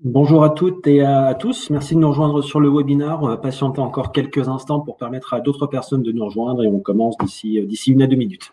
Bonjour à toutes et à tous. Merci de nous rejoindre sur le webinaire. On va patienter encore quelques instants pour permettre à d'autres personnes de nous rejoindre et on commence d'ici 1 à 2 minutes.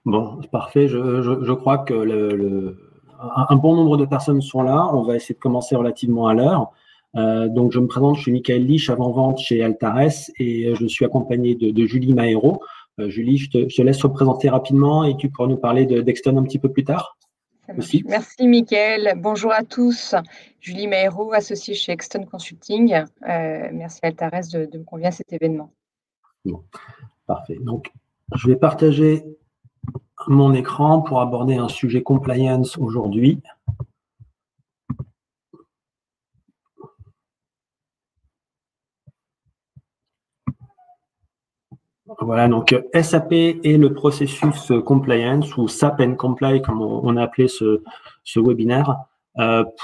Bon, parfait. Je crois que un bon nombre de personnes sont là. On va essayer de commencer relativement à l'heure. Donc, je me présente, je suis Michael Lich, avant-vente chez Altares et je suis accompagné de Julie Mahéro. Julie, je te laisse représenter rapidement et tu pourras nous parler d'Exton un petit peu plus tard. Aussi. Merci, Michael. Bonjour à tous. Julie Mahéro, associée chez Exton Consulting. Merci à Altares de me convier à cet événement. Bon, parfait. Donc, je vais partager mon écran pour aborder un sujet compliance aujourd'hui. Voilà, donc SAP et le processus compliance ou SAP and Comply, comme on a appelé ce webinaire,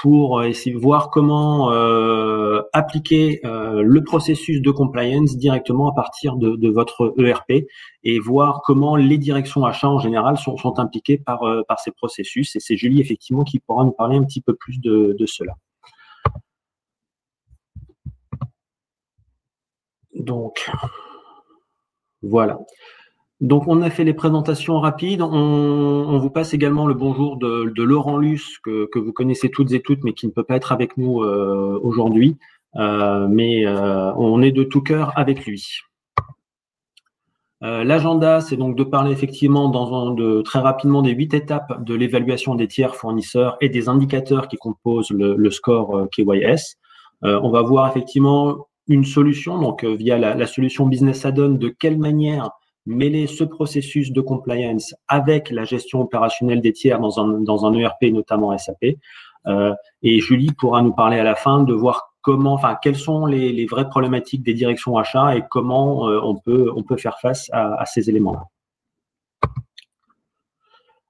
pour essayer de voir comment appliquer le processus de compliance directement à partir de votre ERP et voir comment les directions achats en général sont impliquées par ces processus. Et c'est Julie, effectivement, qui pourra nous parler un petit peu plus de cela. Donc, voilà. Donc, on a fait les présentations rapides. On vous passe également le bonjour de Laurent Luce, que vous connaissez toutes et toutes, mais qui ne peut pas être avec nous aujourd'hui. Mais on est de tout cœur avec lui. L'agenda, c'est donc de parler effectivement très rapidement des 8 étapes de l'évaluation des tiers fournisseurs et des indicateurs qui composent le score KYS. On va voir effectivement une solution, donc via la solution Business Add-on, de quelle manière mêler ce processus de compliance avec la gestion opérationnelle des tiers dans un ERP, notamment SAP. Et Julie pourra nous parler à la fin de voir quelles sont les vraies problématiques des directions achats et comment on peut faire face à ces éléments-là.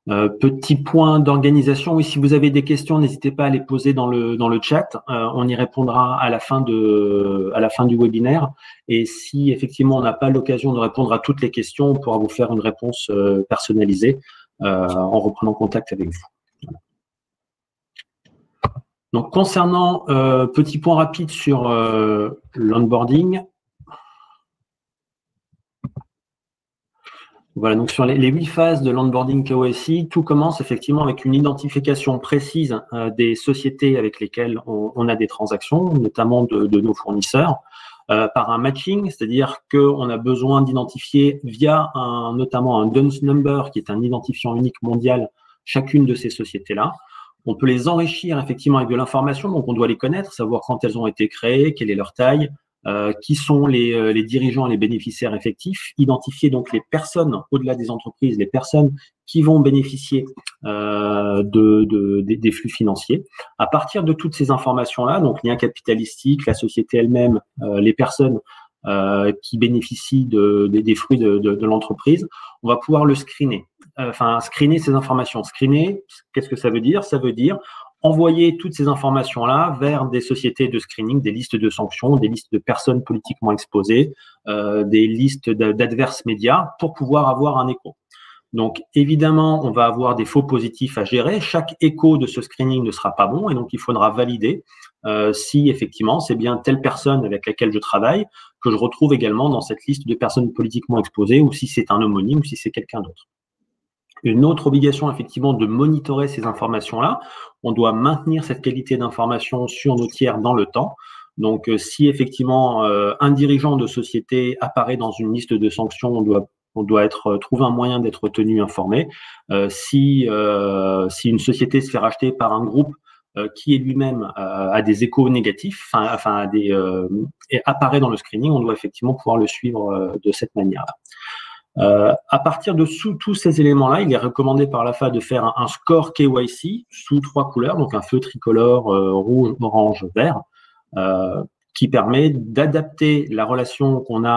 Petit point d'organisation, oui, si vous avez des questions, n'hésitez pas à les poser dans le chat. On y répondra à la fin du webinaire. Et si effectivement on n'a pas l'occasion de répondre à toutes les questions, on pourra vous faire une réponse personnalisée en reprenant contact avec vous. Voilà. Donc concernant petit point rapide sur l'onboarding. Voilà, donc sur les 8 phases de l'onboarding KYC, tout commence effectivement avec une identification précise des sociétés avec lesquelles on a des transactions, notamment de nos fournisseurs, par un matching, c'est-à-dire qu'on a besoin d'identifier via notamment un DUNS number, qui est un identifiant unique mondial, chacune de ces sociétés-là. On peut les enrichir effectivement avec de l'information, donc on doit les connaître, savoir quand elles ont été créées, quelle est leur taille, qui sont les dirigeants et les bénéficiaires effectifs, identifier donc les personnes au-delà des entreprises, les personnes qui vont bénéficier des flux financiers. À partir de toutes ces informations-là, donc lien capitalistique, la société elle-même, les personnes qui bénéficient des fruits de l'entreprise, on va pouvoir le screener. Screener ces informations. Screener, qu'est-ce que ça veut dire? Ça veut dire envoyer toutes ces informations-là vers des sociétés de screening, des listes de sanctions, des listes de personnes politiquement exposées, des listes d'adverses médias pour pouvoir avoir un écho. Donc, évidemment, on va avoir des faux positifs à gérer. Chaque écho de ce screening ne sera pas bon et donc il faudra valider si effectivement c'est bien telle personne avec laquelle je travaille que je retrouve également dans cette liste de personnes politiquement exposées ou si c'est un homonyme ou si c'est quelqu'un d'autre. Une autre obligation, effectivement, de monitorer ces informations-là. On doit maintenir cette qualité d'information sur nos tiers dans le temps. Donc, si effectivement un dirigeant de société apparaît dans une liste de sanctions, on doit On doit trouver un moyen d'être tenu informé. Si une société se fait racheter par un groupe qui est lui-même a des échos négatifs, et apparaît dans le screening, on doit effectivement pouvoir le suivre de cette manière-là. À partir de tous ces éléments-là, il est recommandé par l'AFA de faire un score KYC sous 3 couleurs, donc un feu tricolore, rouge, orange, vert, qui permet d'adapter la relation qu'on a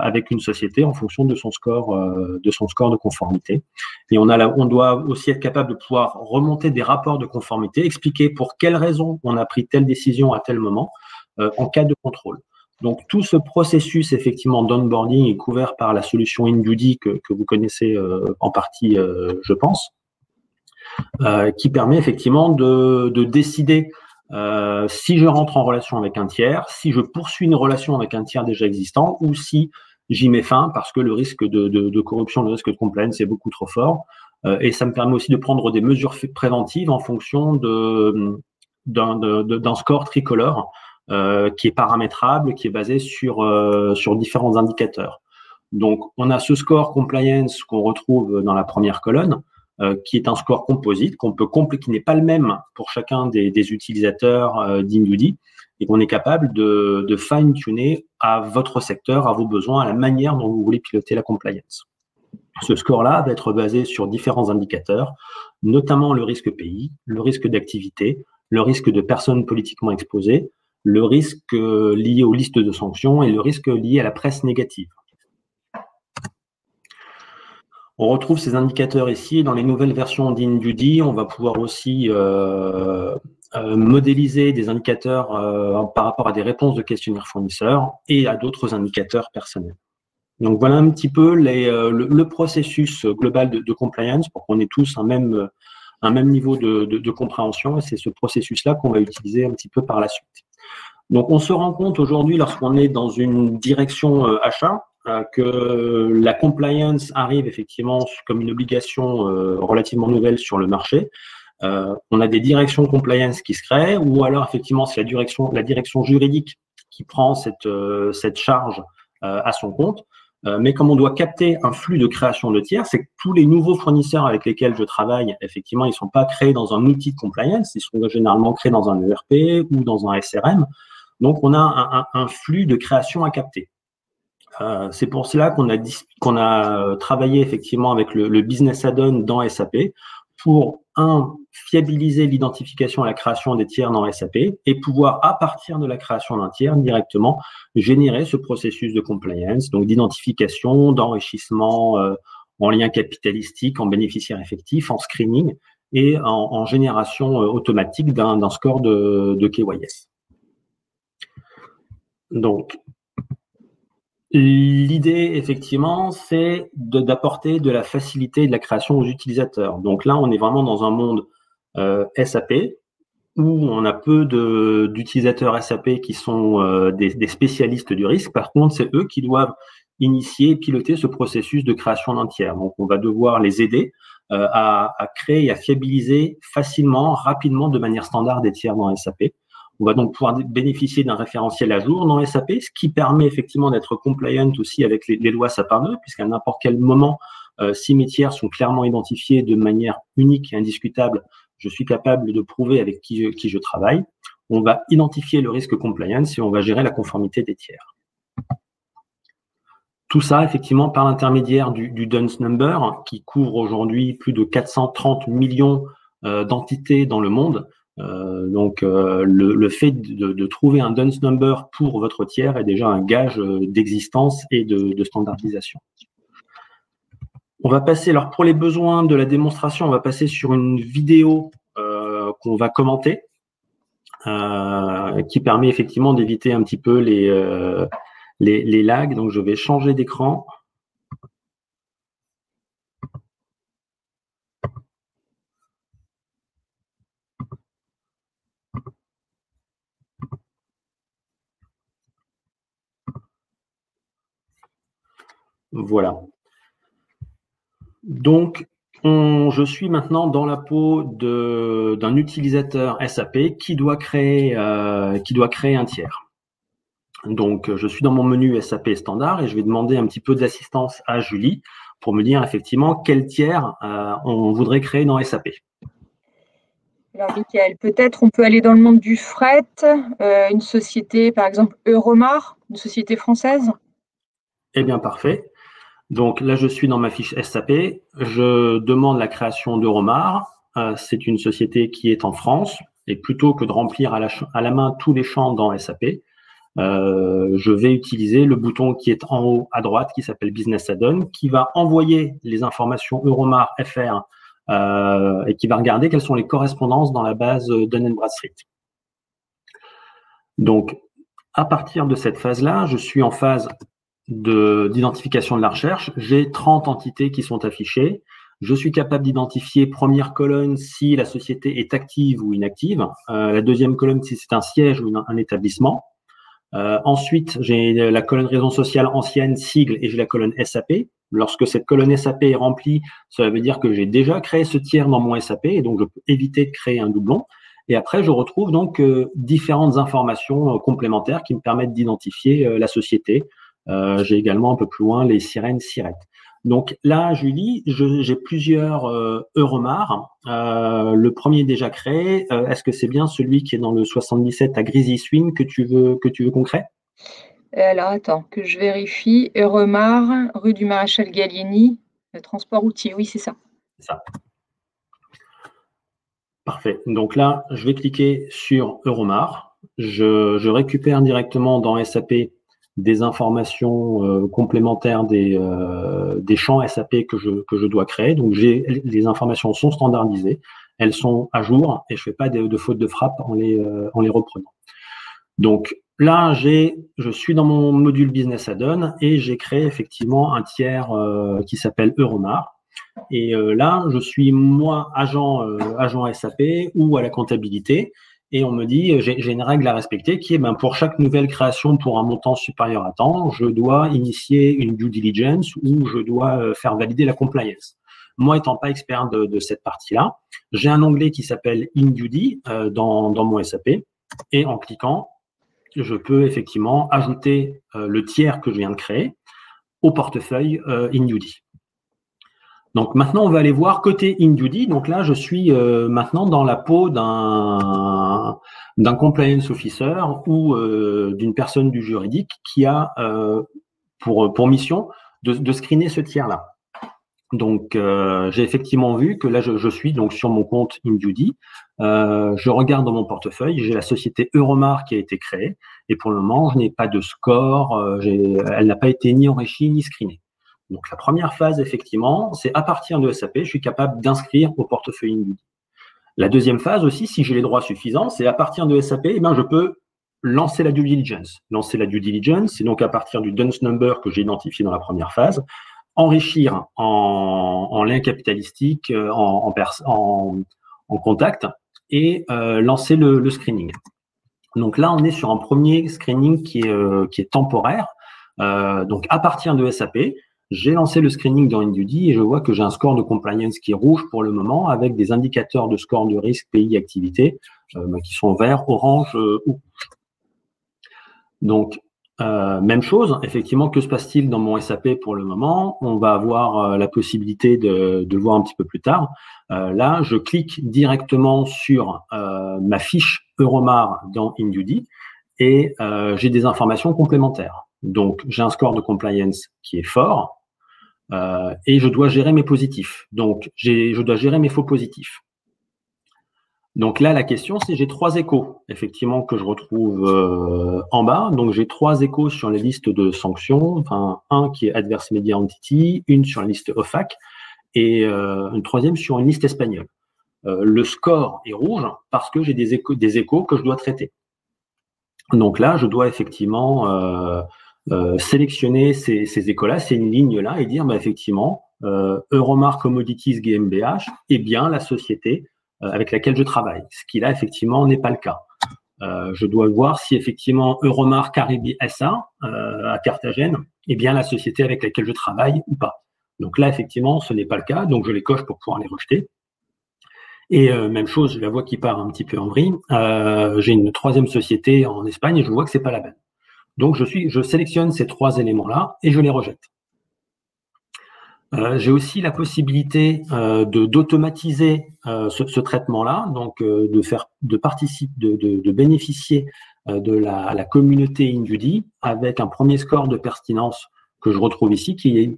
avec une société en fonction de son score de conformité. Et on doit aussi être capable de pouvoir remonter des rapports de conformité, expliquer pour quelles raisons on a pris telle décision à tel moment en cas de contrôle. Donc tout ce processus effectivement d'onboarding est couvert par la solution InDuty que vous connaissez en partie, je pense, qui permet effectivement de décider si je rentre en relation avec un tiers, si je poursuis une relation avec un tiers déjà existant, ou si j'y mets fin parce que le risque de corruption, le risque de compliance est beaucoup trop fort. Et ça me permet aussi de prendre des mesures préventives en fonction d'un score tricolore qui est paramétrable, qui est basé sur différents indicateurs. Donc, on a ce score compliance qu'on retrouve dans la première colonne, qui est un score composite qui n'est pas le même pour chacun des utilisateurs d'InDuty et qu'on est capable de fine-tuner à votre secteur, à vos besoins, à la manière dont vous voulez piloter la compliance. Ce score-là va être basé sur différents indicateurs, notamment le risque pays, le risque d'activité, le risque de personnes politiquement exposées, le risque lié aux listes de sanctions et le risque lié à la presse négative. On retrouve ces indicateurs ici. Dans les nouvelles versions d'InDuty, on va pouvoir aussi modéliser des indicateurs par rapport à des réponses de questionnaires fournisseurs et à d'autres indicateurs personnels. Donc voilà un petit peu le processus global de compliance pour qu'on ait tous un même niveau de compréhension, et c'est ce processus-là qu'on va utiliser un petit peu par la suite. Donc on se rend compte aujourd'hui, lorsqu'on est dans une direction achat, que la compliance arrive effectivement comme une obligation relativement nouvelle sur le marché. On a des directions compliance qui se créent, ou alors effectivement c'est la direction juridique qui prend cette charge à son compte. Mais comme on doit capter un flux de création de tiers, c'est que tous les nouveaux fournisseurs avec lesquels je travaille, effectivement, ils ne sont pas créés dans un outil de compliance, ils sont généralement créés dans un ERP ou dans un SRM. Donc on a un flux de création à capter. C'est pour cela qu'on a travaillé effectivement avec le business add-on dans SAP pour, fiabiliser l'identification et la création des tiers dans SAP et pouvoir, à partir de la création d'un tiers, directement générer ce processus de compliance, donc d'identification, d'enrichissement en lien capitalistique, en bénéficiaire effectif, en screening et en génération automatique d'un score de KYS. Donc, l'idée, effectivement, c'est d'apporter de la facilité et de la création aux utilisateurs. Donc là, on est vraiment dans un monde SAP où on a peu d'utilisateurs SAP qui sont des spécialistes du risque. Par contre, c'est eux qui doivent initier et piloter ce processus de création d'un tiers. Donc, on va devoir les aider à créer et à fiabiliser facilement, rapidement, de manière standard des tiers dans SAP. On va donc pouvoir bénéficier d'un référentiel à jour dans SAP, ce qui permet effectivement d'être compliant aussi avec les lois Sapin 2, puisqu'à n'importe quel moment, si mes tiers sont clairement identifiés de manière unique et indiscutable, je suis capable de prouver avec qui je travaille. On va identifier le risque compliance et on va gérer la conformité des tiers. Tout ça, effectivement, par l'intermédiaire du DUNS Number, qui couvre aujourd'hui plus de 430 millions d'entités dans le monde. Donc, le fait de trouver un DUNS Number pour votre tiers est déjà un gage d'existence et de standardisation. On va passer, alors pour les besoins de la démonstration, on va passer sur une vidéo qu'on va commenter, qui permet effectivement d'éviter un petit peu les lags. Donc, je vais changer d'écran. Voilà. Donc, je suis maintenant dans la peau d'un utilisateur SAP qui doit créer un tiers. Donc, je suis dans mon menu SAP standard et je vais demander un petit peu d'assistance à Julie pour me dire effectivement quel tiers on voudrait créer dans SAP. Alors, Michael, peut-être on peut aller dans le monde du fret, une société, par exemple, Euromar, une société française. Eh bien, parfait. Donc là, je suis dans ma fiche SAP. Je demande la création d'Euromar. C'est une société qui est en France. Et plutôt que de remplir à la main tous les champs dans SAP, je vais utiliser le bouton qui est en haut à droite, qui s'appelle Business Add-on, qui va envoyer les informations Euromar FR et qui va regarder quelles sont les correspondances dans la base Dun & Bradstreet. Donc, à partir de cette phase-là, je suis en phase d'identification de la recherche. J'ai 30 entités qui sont affichées. Je suis capable d'identifier première colonne si la société est active ou inactive. La deuxième colonne si c'est un siège ou un établissement. Ensuite, j'ai la colonne raison sociale ancienne, sigle, et j'ai la colonne SAP. Lorsque cette colonne SAP est remplie, ça veut dire que j'ai déjà créé ce tiers dans mon SAP et donc je peux éviter de créer un doublon. Et après, je retrouve donc différentes informations complémentaires qui me permettent d'identifier la société. J'ai également un peu plus loin les sirènes SIRET. Donc là, Julie, j'ai plusieurs Euromar. Le premier est déjà créé. Est-ce que c'est bien celui qui est dans le 77 à Greasy Swing que tu veux qu'on crée? Alors, attends, que je vérifie. Euromar, rue du Maréchal Gallieni, transport routier. Oui, c'est ça. C'est ça. Parfait. Donc là, je vais cliquer sur Euromar. Je récupère directement dans SAP des informations complémentaires des champs SAP que je dois créer. Donc, les informations sont standardisées, elles sont à jour et je fais pas de faute de frappe en les reprenant. Donc là, je suis dans mon module Business Add-on et j'ai créé effectivement un tiers qui s'appelle Euromar. Et là, je suis moi agent SAP ou à la comptabilité. Et on me dit, j'ai une règle à respecter qui est, pour chaque nouvelle création pour un montant supérieur à tant, je dois initier une due diligence ou je dois faire valider la compliance. Moi, étant pas expert de cette partie-là, j'ai un onglet qui s'appelle InDuty dans mon SAP. Et en cliquant, je peux effectivement ajouter le tiers que je viens de créer au portefeuille InDuty. Donc maintenant, on va aller voir côté InDuty. Donc là, je suis maintenant dans la peau d'un compliance officer ou d'une personne du juridique qui a pour mission de screener ce tiers-là. Donc, j'ai effectivement vu que là, je suis donc sur mon compte InDuty. Je regarde dans mon portefeuille, j'ai la société Euromar qui a été créée et pour le moment, je n'ai pas de score. Elle n'a pas été ni enrichie ni screenée. Donc, la première phase, effectivement, c'est à partir de SAP, je suis capable d'inscrire au portefeuille InDuty. La deuxième phase aussi, si j'ai les droits suffisants, c'est à partir de SAP, je peux lancer la due diligence. Lancer la due diligence, c'est donc à partir du DUNS number que j'ai identifié dans la première phase, enrichir en lien capitalistique, en contact et lancer le screening. Donc là, on est sur un premier screening qui est temporaire. Donc, à partir de SAP, j'ai lancé le screening dans InDuty et je vois que j'ai un score de compliance qui est rouge pour le moment avec des indicateurs de score de risque pays activité qui sont vert, orange ou rouge. Donc, même chose, effectivement, que se passe-t-il dans mon SAP pour le moment? On va avoir la possibilité de le voir un petit peu plus tard. Là, je clique directement sur ma fiche Euromar dans InDuty et j'ai des informations complémentaires. Donc, j'ai un score de compliance qui est fort et je dois gérer mes positifs. Donc, je dois gérer mes faux positifs. Donc là, la question, c'est j'ai 3 échos, effectivement, que je retrouve en bas. Donc, j'ai 3 échos sur les listes de sanctions, enfin, un qui est Adverse Media Entity, une sur la liste OFAC et une troisième sur une liste espagnole. Le score est rouge parce que j'ai des échos que je dois traiter. Donc là, je dois effectivement sélectionner ces échos-là, c'est une ligne-là et dire, effectivement, Euromar Commodities GmbH est bien la société avec laquelle je travaille, ce qui là effectivement n'est pas le cas. Je dois voir si effectivement Euromar Caribi SA à Carthagène est bien la société avec laquelle je travaille ou pas. Donc là effectivement ce n'est pas le cas, donc je les coche pour pouvoir les rejeter. Et même chose, je la vois qui part un petit peu en vrille. J'ai une troisième société en Espagne et je vois que c'est pas la bonne. Donc, je sélectionne ces 3 éléments-là et je les rejette. J'ai aussi la possibilité d'automatiser ce traitement-là, donc de bénéficier de la communauté InDuty avec un premier score de pertinence que je retrouve ici, qui est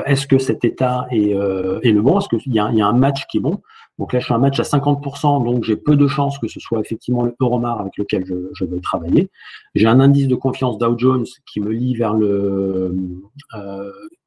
est-ce que cet état est le bon, est-ce qu'il y a un match qui est bon. Donc là, je suis un match à 50%, donc j'ai peu de chances que ce soit effectivement le Euromar avec lequel je veux travailler. J'ai un indice de confiance Dow Jones qui me lie vers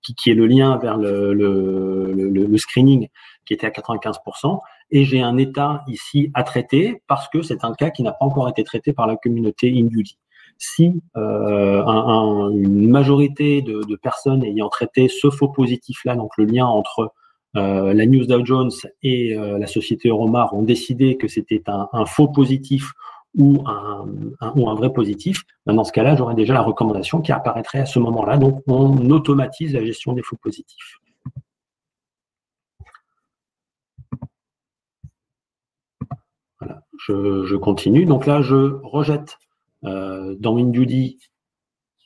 qui est le lien vers le screening qui était à 95%. Et j'ai un état ici à traiter parce que c'est un cas qui n'a pas encore été traité par la communauté InDuty. Si une majorité de personnes ayant traité ce faux positif-là, donc le lien entre la news Dow Jones et la société Euromar ont décidé que c'était un faux positif ou un vrai positif, dans ce cas-là, j'aurais déjà la recommandation qui apparaîtrait à ce moment-là. Donc, on automatise la gestion des faux positifs. Voilà, je continue. Donc là, je rejette dans InDuty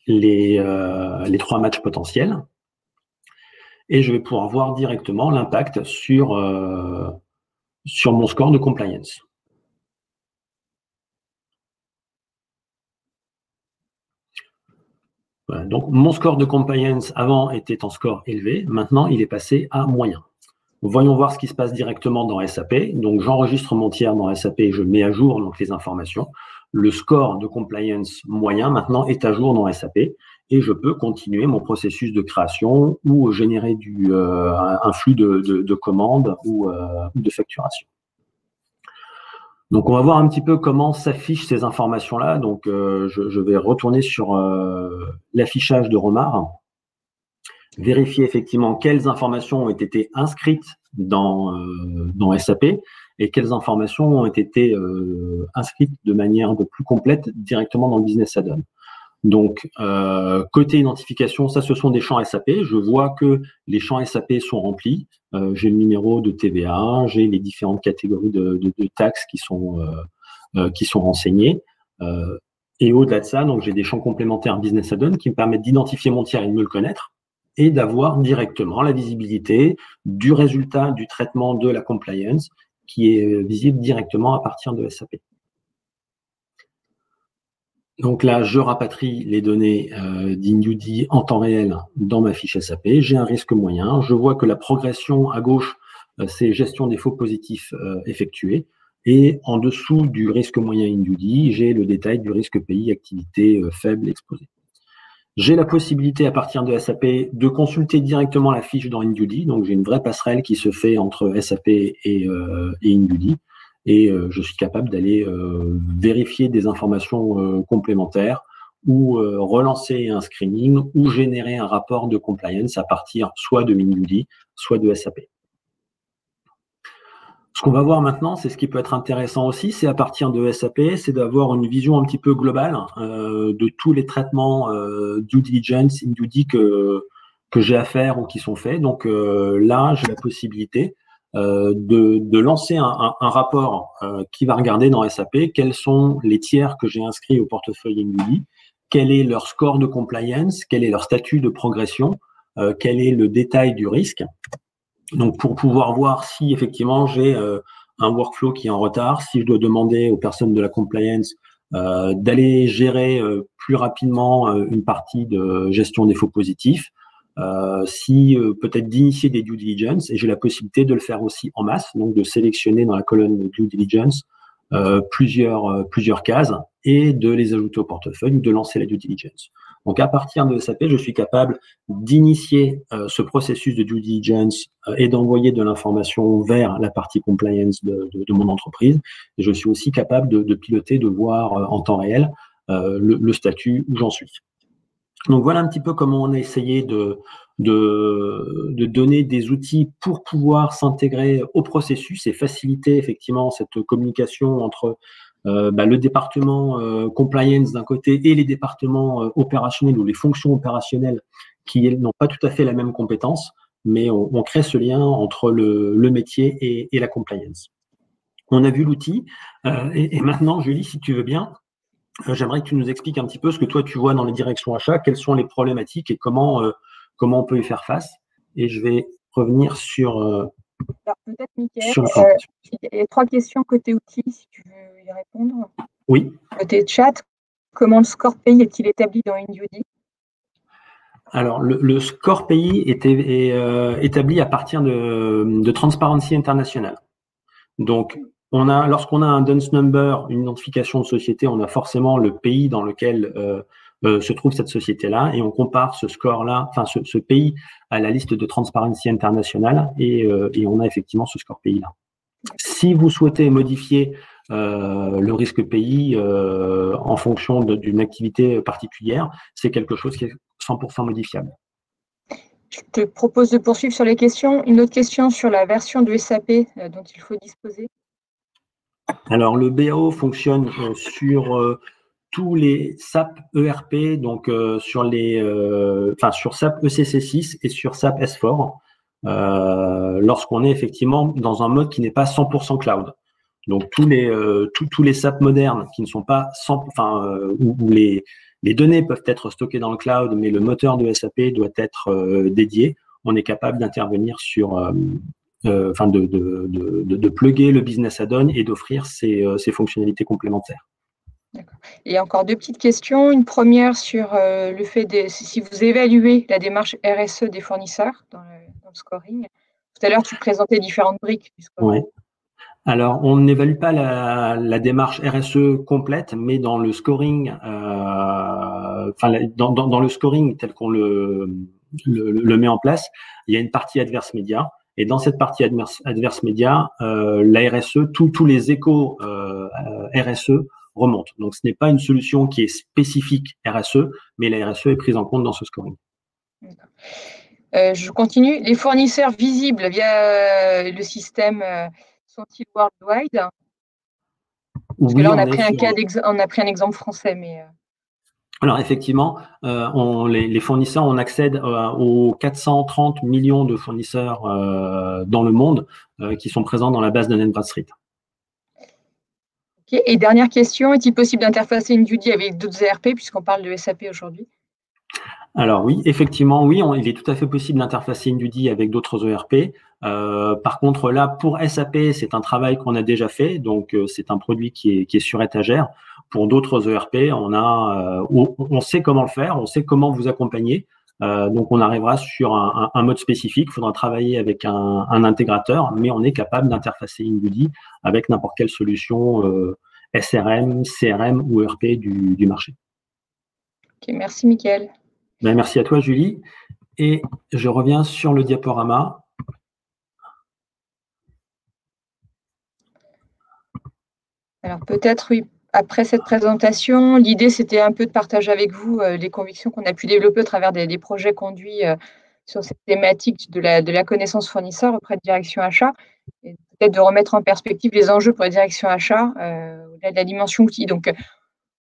les 3 matchs potentiels et je vais pouvoir voir directement l'impact sur mon score de compliance. Voilà, donc, mon score de compliance avant était en score élevé. Maintenant, il est passé à moyen. Voyons voir ce qui se passe directement dans SAP. Donc, j'enregistre mon tiers dans SAP et je mets à jour donc, les informations. Le score de compliance moyen, maintenant, est à jour dans SAP et je peux continuer mon processus de création ou générer un flux de commandes ou de facturation. Donc, on va voir un petit peu comment s'affichent ces informations-là. Donc, je vais retourner sur l'affichage de Remar, vérifier effectivement quelles informations ont été inscrites dans SAP et quelles informations ont été inscrites de manière un peu plus complète directement dans le Business Add-on. Donc, côté identification, ça, ce sont des champs SAP. Je vois que les champs SAP sont remplis. J'ai le numéro de TVA, j'ai les différentes catégories de taxes qui sont renseignées. Et au-delà de ça, donc j'ai des champs complémentaires Business Add-on qui me permettent d'identifier mon tiers et de me le connaître et d'avoir directement la visibilité du résultat du traitement de la compliance qui est visible directement à partir de SAP. Donc là, je rapatrie les données d'InDuty en temps réel dans ma fiche SAP. J'ai un risque moyen. Je vois que la progression à gauche, c'est gestion des faux positifs effectués. Et en dessous du risque moyen InDuty, j'ai le détail du risque pays, activité faible exposée. J'ai la possibilité à partir de SAP de consulter directement la fiche dans InDuty. Donc, j'ai une vraie passerelle qui se fait entre SAP et InDuty. Et je suis capable d'aller vérifier des informations complémentaires ou relancer un screening ou générer un rapport de compliance à partir soit de InDuty, soit de SAP. Ce qu'on va voir maintenant, c'est ce qui peut être intéressant aussi, c'est à partir de SAP, c'est d'avoir une vision un petit peu globale de tous les traitements due diligence, InDuty que j'ai à faire ou qui sont faits. Donc là, j'ai la possibilité de lancer un rapport qui va regarder dans SAP quels sont les tiers que j'ai inscrits au portefeuille InDuty, quel est leur score de compliance, quel est leur statut de progression, quel est le détail du risque. Donc, pour pouvoir voir si effectivement j'ai un workflow qui est en retard, si je dois demander aux personnes de la compliance d'aller gérer plus rapidement une partie de gestion des faux positifs, si peut-être d'initier des due diligence, et j'ai la possibilité de le faire aussi en masse, donc de sélectionner dans la colonne de due diligence plusieurs cases et de les ajouter au portefeuille ou de lancer la due diligence. Donc, à partir de SAP, je suis capable d'initier ce processus de due diligence et d'envoyer de l'information vers la partie compliance de mon entreprise. Et je suis aussi capable de piloter, de voir en temps réel le statut où j'en suis. Donc, voilà un petit peu comment on a essayé de donner des outils pour pouvoir s'intégrer au processus et faciliter effectivement cette communication entre le département compliance d'un côté et les départements opérationnels ou les fonctions opérationnelles qui n'ont pas tout à fait la même compétence, mais on crée ce lien entre le métier et la compliance. On a vu l'outil et maintenant, Julie, si tu veux bien, j'aimerais que tu nous expliques un petit peu ce que toi tu vois dans les directions achats, quelles sont les problématiques et comment on peut y faire face. Et je vais revenir sur, Alors, peut-être, Mickaël, sur la présentation. il y a 3 questions côté outils, si tu veux y répondre. Oui. Côté chat, comment le score pays est-il établi dans InDuty? Alors, le score pays est établi à partir de Transparency International. Donc, lorsqu'on a un DUNS number, une identification de société, on a forcément le pays dans lequel se trouve cette société-là, et on compare ce score-là, enfin ce pays à la liste de Transparency International, et on a effectivement ce score pays-là. Si vous souhaitez modifier le risque pays en fonction d'une activité particulière, c'est quelque chose qui est 100% modifiable. Je te propose de poursuivre sur les questions. Une autre question sur la version de SAP dont il faut disposer. Alors, le BAO fonctionne sur tous les SAP ERP, donc sur SAP ECC6 et sur SAP S4, lorsqu'on est effectivement dans un mode qui n'est pas 100% cloud. Donc tous les SAP modernes qui ne sont pas où les données peuvent être stockées dans le cloud, mais le moteur de SAP doit être dédié, on est capable d'intervenir de plugger le business add-on et d'offrir ces fonctionnalités complémentaires. D'accord. Et encore 2 petites questions. Une première sur le fait si vous évaluez la démarche RSE des fournisseurs dans le scoring. Tout à l'heure, tu présentais différentes briques du scoring. Ouais. Alors, on n'évalue pas la démarche RSE complète, mais dans le scoring, dans le scoring tel qu'on le met en place, il y a une partie adverse média. Et dans cette partie adverse média, la RSE, tous les échos RSE remontent. Donc, ce n'est pas une solution qui est spécifique RSE, mais la RSE est prise en compte dans ce scoring. Je continue. Les fournisseurs visibles via le système sont-ils worldwide? Parce que là, on a pris un exemple français, mais… Alors effectivement, les fournisseurs, on accède aux 430 millions de fournisseurs dans le monde qui sont présents dans la base de NetBradstreet. Okay. Et dernière question, est-il possible d'interfacer InDuty avec d'autres ERP puisqu'on parle de SAP aujourd'hui? Alors oui, effectivement, oui, il est tout à fait possible d'interfacer InDuty avec d'autres ERP. Par contre, là, pour SAP, c'est un travail qu'on a déjà fait, donc c'est un produit qui est sur étagère. Pour d'autres ERP, on sait comment le faire, on sait comment vous accompagner. Donc, on arrivera sur un mode spécifique. Il faudra travailler avec un intégrateur, mais on est capable d'interfacer InDuty avec n'importe quelle solution SRM, CRM ou ERP du marché. Ok, merci Mickaël. Ben, merci à toi, Julie. Et je reviens sur le diaporama. Alors peut-être, oui, après cette présentation, l'idée, c'était un peu de partager avec vous les convictions qu'on a pu développer au travers des projets conduits sur cette thématique de la connaissance fournisseur auprès de direction achat, et peut-être de remettre en perspective les enjeux pour la direction achat au-delà de la dimension outil. Donc,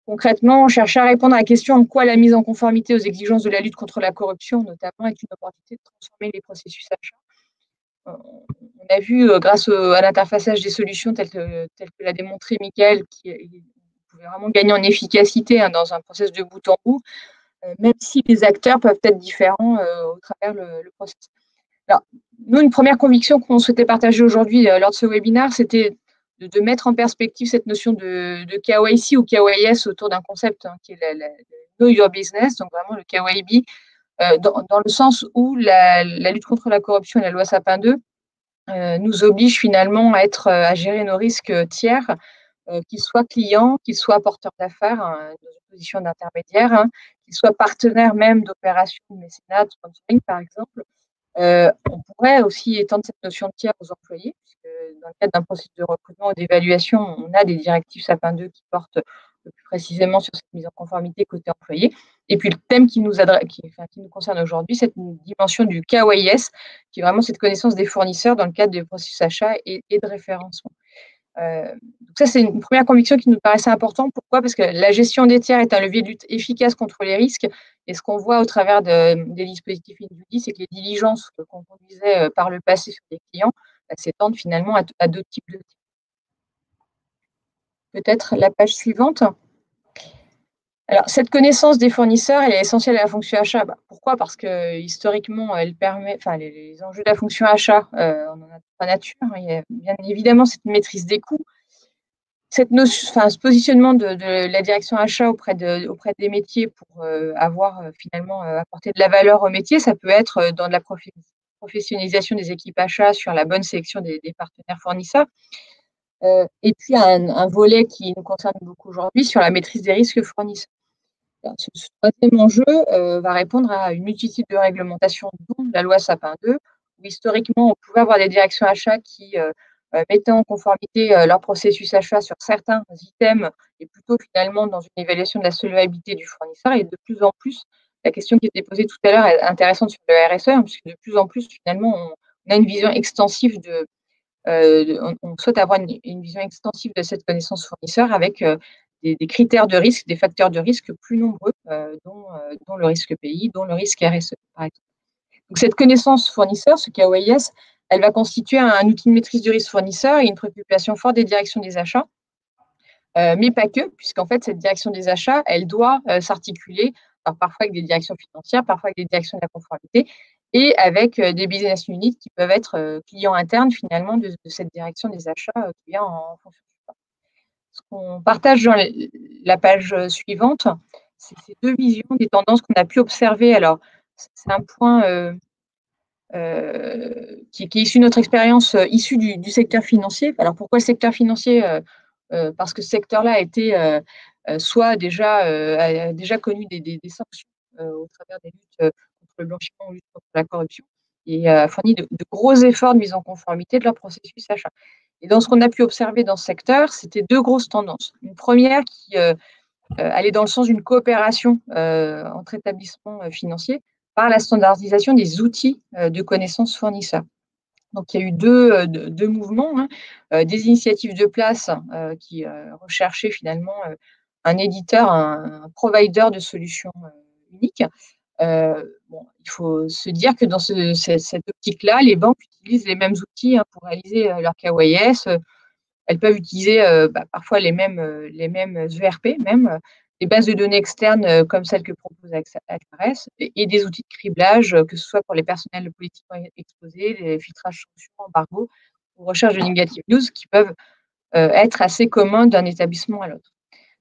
concrètement, on cherche à répondre à la question en quoi la mise en conformité aux exigences de la lutte contre la corruption, notamment, est une opportunité de transformer les processus achats. On a vu, grâce à l'interfaçage des solutions telles que l'a démontré Mickaël, qu'il pouvait vraiment gagner en efficacité dans un process de bout en bout, même si les acteurs peuvent être différents au travers le process. Alors, nous, une première conviction qu'on souhaitait partager aujourd'hui lors de ce webinaire, c'était de mettre en perspective cette notion de KYC ou KYS autour d'un concept qui est le Know Your Business, donc vraiment le KYB, dans le sens où la lutte contre la corruption et la loi Sapin 2 nous oblige finalement à gérer nos risques tiers, qu'ils soient clients, qu'ils soient porteurs d'affaires, dans une position d'intermédiaire, qu'ils soient partenaires même d'opérations de mécénat, de sponsoring par exemple. On pourrait aussi étendre cette notion de tiers aux employés, puisque dans le cadre d'un processus de recrutement ou d'évaluation, on a des directives Sapin 2 qui portent plus précisément sur cette mise en conformité côté employé. Et puis le thème qui nous concerne aujourd'hui, cette dimension du KYS, qui est vraiment cette connaissance des fournisseurs dans le cadre des processus achats et de référencement. Donc ça, c'est une première conviction qui nous paraissait importante. Pourquoi? Parce que la gestion des tiers est un levier de lutte efficace contre les risques. Et ce qu'on voit au travers des dispositifs InDuty, c'est que les diligences qu'on conduisait par le passé sur des clients s'étendent finalement à d'autres types de tiers. Peut-être la page suivante. Alors, cette connaissance des fournisseurs, elle est essentielle à la fonction achat. Pourquoi? Parce que historiquement, elle permet, enfin, les enjeux de la fonction achat, on en a toute la nature, hein. Il y a bien évidemment cette maîtrise des coûts, cette notion, enfin, ce positionnement de la direction achat auprès des métiers pour avoir finalement apporté de la valeur au métier. Ça peut être dans de la professionnalisation des équipes achats sur la bonne sélection des partenaires fournisseurs. Et puis un volet qui nous concerne beaucoup aujourd'hui sur la maîtrise des risques fournisseurs. Alors, ce troisième enjeu va répondre à une multitude de réglementations, dont la loi Sapin 2, où historiquement, on pouvait avoir des directions achats qui mettaient en conformité leur processus achat sur certains items et plutôt finalement dans une évaluation de la solvabilité du fournisseur. Et de plus en plus, la question qui était posée tout à l'heure est intéressante sur le RSE, hein, puisque de plus en plus, finalement, on a une vision extensive on souhaite avoir une vision extensive de cette connaissance fournisseur avec des critères de risque, des facteurs de risque plus nombreux, dont le risque pays, dont le risque RSE, par exemple. Donc, cette connaissance fournisseur, ce KOIS, elle va constituer un outil de maîtrise du risque fournisseur et une préoccupation forte des directions des achats, mais pas que, puisqu'en fait, cette direction des achats, elle doit s'articuler, parfois avec des directions financières, parfois avec des directions de la conformité, et avec des business units qui peuvent être clients internes finalement de cette direction des achats qui vient en fonction du temps. Ce qu'on partage dans la page suivante, c'est ces deux visions des tendances qu'on a pu observer. Alors, c'est un point qui est issu de notre expérience issue du secteur financier. Alors, pourquoi le secteur financier? Parce que ce secteur-là a été soit a déjà connu des sanctions au travers des luttes contre le blanchiment ou lutte contre la corruption et a fourni de gros efforts de mise en conformité de leur processus achat. Et dans ce qu'on a pu observer dans ce secteur, c'était deux grosses tendances. Une première qui allait dans le sens d'une coopération entre établissements financiers par la standardisation des outils de connaissance fournisseurs. Donc, il y a eu deux mouvements, hein, des initiatives de place qui recherchaient finalement un éditeur, un provider de solutions uniques. Bon, il faut se dire que dans cette optique-là, les banques utilisent les mêmes outils pour réaliser leur KYS. Elles peuvent utiliser parfois les mêmes ERP, même des bases de données externes comme celles que propose AXRS et des outils de criblage, que ce soit pour les personnels politiquement exposés, les filtrages sanctions, embargo ou recherche de negative news qui peuvent être assez communs d'un établissement à l'autre.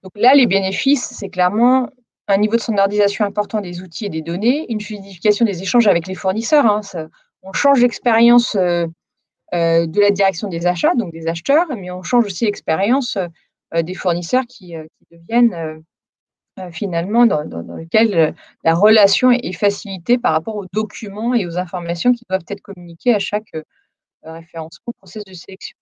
Donc là, les bénéfices, c'est clairement un niveau de standardisation important des outils et des données, une fluidification des échanges avec les fournisseurs, hein, on change l'expérience de la direction des achats, donc des acheteurs, mais on change aussi l'expérience des fournisseurs qui deviennent finalement dans lequel la relation est facilitée par rapport aux documents et aux informations qui doivent être communiquées à chaque référencement, process de sélection.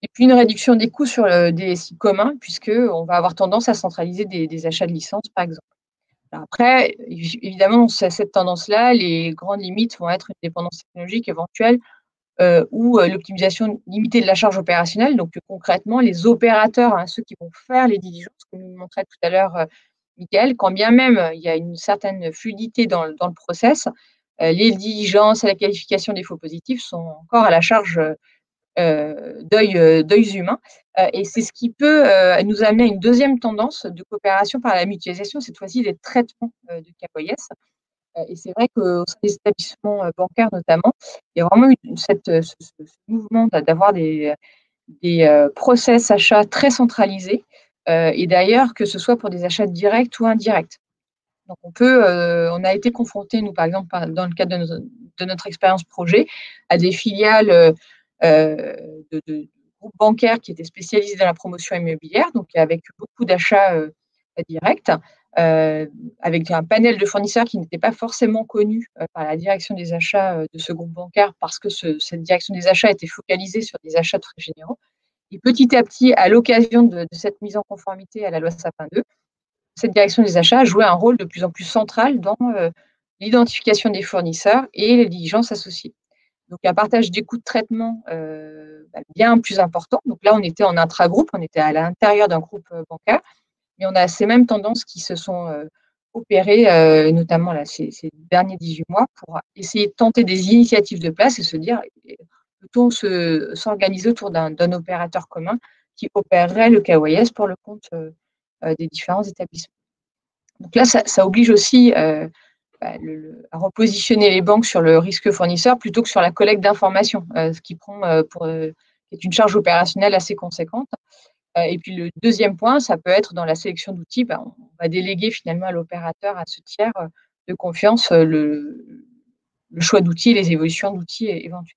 Et puis une réduction des coûts sur le DSI commun, puisqu'on va avoir tendance à centraliser des achats de licences, par exemple. Alors après, évidemment, cette tendance-là, les grandes limites vont être une dépendance technologique éventuelle ou l'optimisation limitée de la charge opérationnelle. Donc, concrètement, les opérateurs, hein, ceux qui vont faire les diligences, comme nous montrait tout à l'heure Mickaël, quand bien même il y a une certaine fluidité dans le process, les diligences et la qualification des faux positifs sont encore à la charge d'œils humains. Et c'est ce qui peut nous amener à une deuxième tendance de coopération par la mutualisation, cette fois-ci des traitements de KYS. Et c'est vrai qu'au sein des établissements bancaires notamment, il y a vraiment eu ce mouvement d'avoir des process achats très centralisés et d'ailleurs que ce soit pour des achats directs ou indirects. Donc on a été confrontés, nous par exemple, dans le cadre de notre expérience projet, à des filiales de groupes bancaires qui étaient spécialisés dans la promotion immobilière, donc avec beaucoup d'achats directs, avec un panel de fournisseurs qui n'était pas forcément connu par la direction des achats de ce groupe bancaire parce que cette direction des achats était focalisée sur des achats très généraux. Et petit à petit, à l'occasion de cette mise en conformité à la loi Sapin 2, cette direction des achats a joué un rôle de plus en plus central dans l'identification des fournisseurs et les diligences associées. Donc, un partage des coûts de traitement bien plus important. Donc là, on était en intragroupe, on était à l'intérieur d'un groupe bancaire, mais on a ces mêmes tendances qui se sont opérées, notamment là, ces derniers 18 mois, pour essayer de tenter des initiatives de place et se dire, peut-on s'organiser autour d'un opérateur commun qui opérerait le KYS pour le compte des différents établissements. Donc là, ça oblige aussi à repositionner les banques sur le risque fournisseur plutôt que sur la collecte d'informations, ce qui prend est une charge opérationnelle assez conséquente. Et puis le deuxième point, ça peut être dans la sélection d'outils, on va déléguer finalement à l'opérateur, à ce tiers de confiance, le choix d'outils, les évolutions d'outils éventuelles.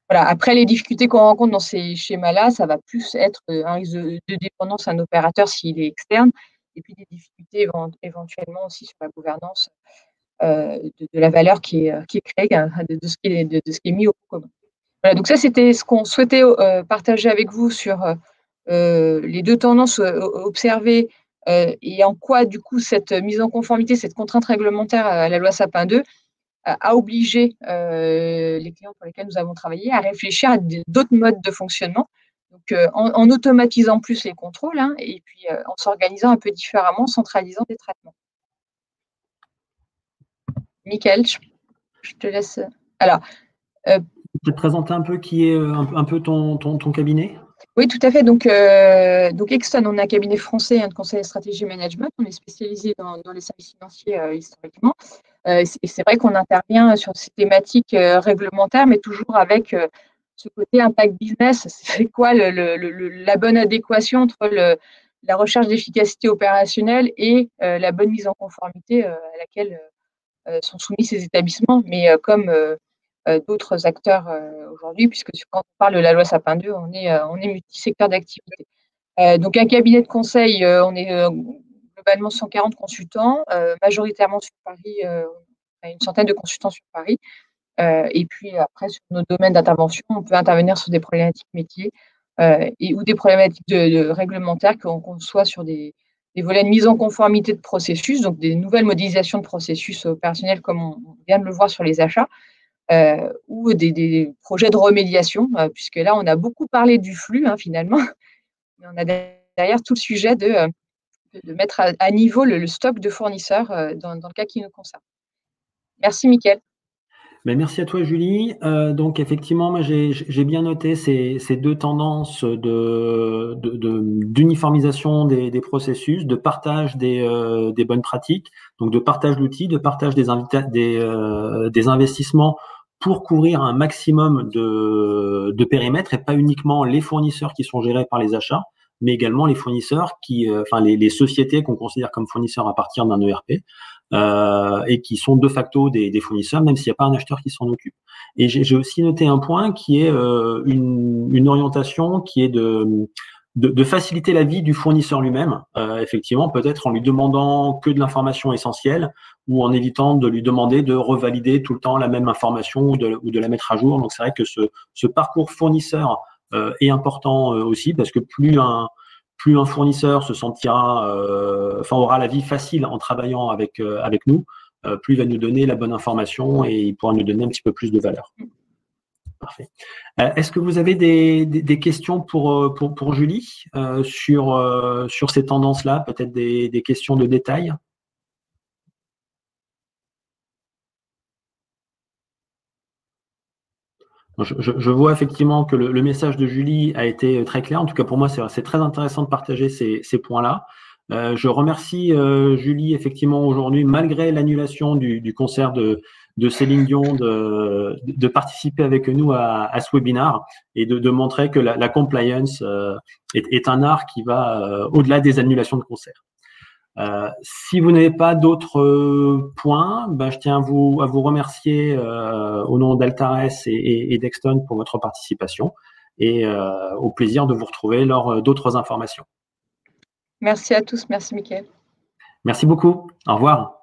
Voilà. Après, les difficultés qu'on rencontre dans ces schémas-là, ça va plus être un risque de dépendance à un opérateur s'il est externe, et puis des difficultés éventuellement aussi sur la gouvernance de la valeur qui est créée, de ce qui est mis au commun. Voilà, donc ça, c'était ce qu'on souhaitait partager avec vous sur les deux tendances observées et en quoi, du coup, cette mise en conformité, cette contrainte réglementaire à la loi Sapin 2 a obligé les clients pour lesquels nous avons travaillé à réfléchir à d'autres modes de fonctionnement. Donc, en automatisant plus les contrôles, hein, et puis en s'organisant un peu différemment, en centralisant des traitements. Michael, je te laisse. Alors, tu peux te présenter un peu qui est un peu ton cabinet? Oui, tout à fait. Donc Exton, on est un cabinet français de conseil et stratégie management. On est spécialisé dans les services financiers historiquement. Et c'est vrai qu'on intervient sur ces thématiques réglementaires, mais toujours avec ce côté impact business. C'est quoi la bonne adéquation entre la recherche d'efficacité opérationnelle et la bonne mise en conformité à laquelle sont soumis ces établissements, mais comme d'autres acteurs aujourd'hui, puisque quand on parle de la loi Sapin 2, on est multisecteur d'activité. Donc, un cabinet de conseil, on est globalement 140 consultants, majoritairement sur Paris, une centaine de consultants sur Paris. Et puis après, sur nos domaines d'intervention, on peut intervenir sur des problématiques métiers ou des problématiques de réglementaires, qu'on soit sur des volets de mise en conformité de processus, donc des nouvelles modélisations de processus opérationnels comme on vient de le voir sur les achats, ou des projets de remédiation, puisque là, on a beaucoup parlé du flux, hein, finalement, mais on a derrière tout le sujet de mettre à niveau le stock de fournisseurs dans le cas qui nous concerne. Merci, Mickaël. Ben, merci à toi, Julie. Donc, effectivement, moi, j'ai bien noté ces deux tendances d'uniformisation des processus, de partage des bonnes pratiques, donc de partage d'outils, de partage des investissements pour couvrir un maximum de périmètres, et pas uniquement les fournisseurs qui sont gérés par les achats, mais également les fournisseurs les sociétés qu'on considère comme fournisseurs à partir d'un ERP. Et qui sont de facto des fournisseurs, même s'il n'y a pas un acheteur qui s'en occupe. Et j'ai aussi noté un point qui est une orientation qui est de faciliter la vie du fournisseur lui-même, effectivement, peut-être en lui demandant que de l'information essentielle ou en évitant de lui demander de revalider tout le temps la même information ou de la mettre à jour. Donc, c'est vrai que ce parcours fournisseur est important aussi, parce que plus un fournisseur se sentira, aura la vie facile en travaillant avec nous, plus il va nous donner la bonne information et il pourra nous donner un petit peu plus de valeur. Parfait. Est-ce que vous avez des questions pour Julie sur ces tendances-là, peut-être des questions de détail? Je vois effectivement que le message de Julie a été très clair. En tout cas, pour moi, c'est très intéressant de partager ces points-là. Je remercie Julie, effectivement, aujourd'hui, malgré l'annulation du concert de Céline Dion, de participer avec nous à ce webinaire et de montrer que la compliance est un art qui va au-delà des annulations de concerts. Si vous n'avez pas d'autres points, je tiens à vous remercier au nom d'Altares et d'Exton pour votre participation et au plaisir de vous retrouver lors d'autres informations. Merci à tous. Merci, Mickaël. Merci beaucoup. Au revoir.